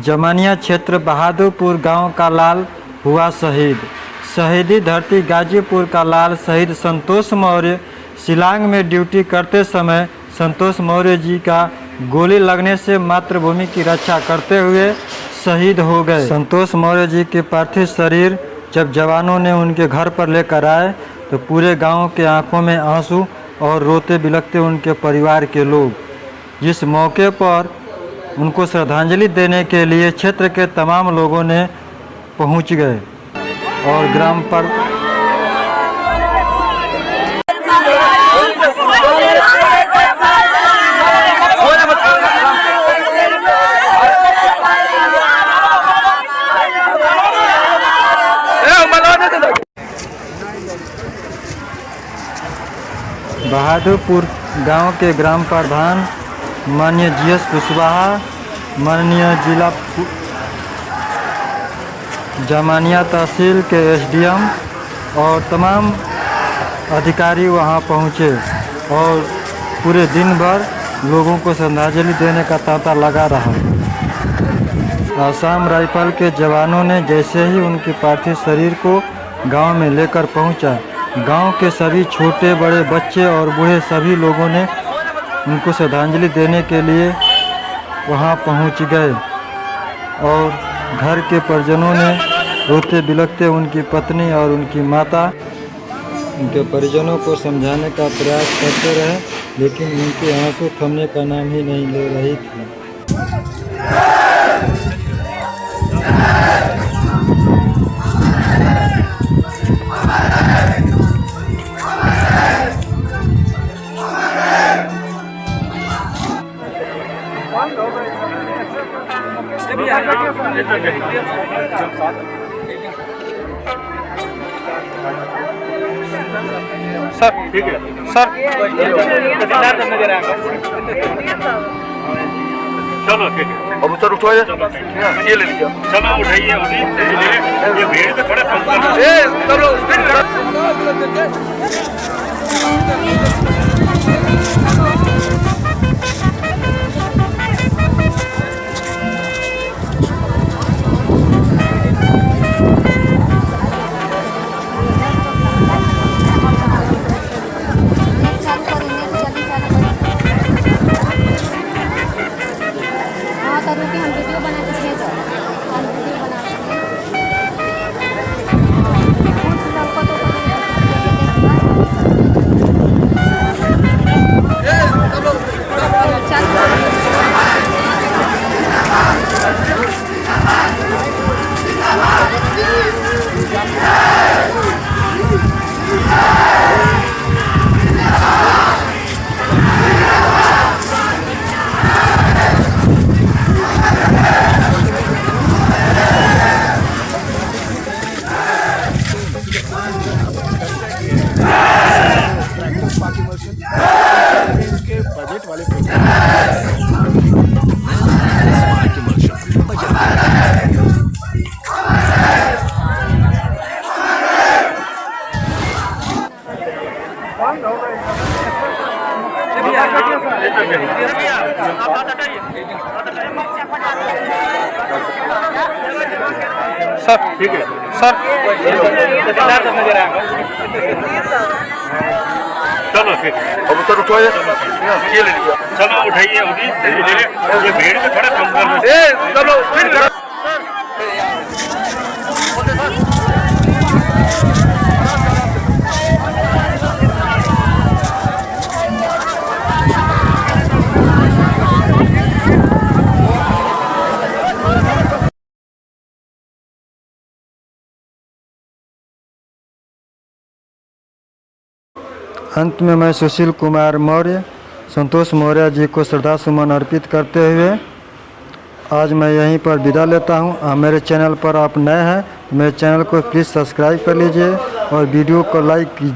जमानिया क्षेत्र बहादुरपुर गांव का लाल हुआ शहीद। शहीदी धरती गाजीपुर का लाल शहीद संतोष मौर्य शिलांग में ड्यूटी करते समय संतोष मौर्य जी का गोली लगने से मातृभूमि की रक्षा करते हुए शहीद हो गए। संतोष मौर्य जी के पार्थिव शरीर जब जवानों ने उनके घर पर लेकर आए तो पूरे गांव के आंखों में आंसू और रोते बिलखते उनके परिवार के लोग। जिस मौके पर उनको श्रद्धांजलि देने के लिए क्षेत्र के तमाम लोगों ने पहुंच गए और ग्राम पर बहादुरपुर गांव के ग्राम प्रधान माननीय जीएस कुशवाहा, माननीय जिला जमानिया तहसील के एसडीएम और तमाम अधिकारी वहां पहुंचे और पूरे दिन भर लोगों को श्रद्धांजलि देने का तांता लगा रहा। आसाम राइफल के जवानों ने जैसे ही उनके पार्थिव शरीर को गांव में लेकर पहुंचा, गांव के सभी छोटे बड़े बच्चे और बूढ़े सभी लोगों ने उनको श्रद्धांजलि देने के लिए वहां पहुंच गए और घर के परिजनों ने रोते बिलखते उनकी पत्नी और उनकी माता उनके परिजनों को समझाने का प्रयास करते रहे, लेकिन उनके आंसू थमने का नाम ही नहीं ले रही थी। सर ठीक है सर, चलो ठीक है। अब सर उठवाइए, ये ले लीजिए। चलो उठाइए, ये भीड़ में थोड़ा कम कर। बजट वाले सर ठीक है सर, चलो ठीक है। अब सर उठवाइए, ये ले लीजिए। चलो उठाइए, ये भीड़ में थोड़ा कम कर। चलो अंत में मैं सुशील कुमार मौर्य संतोष मौर्य जी को श्रद्धा सुमन अर्पित करते हुए आज मैं यहीं पर विदा लेता हूं। मेरे चैनल पर आप नए हैं तो मेरे चैनल को प्लीज़ सब्सक्राइब कर लीजिए और वीडियो को लाइक कीजिए।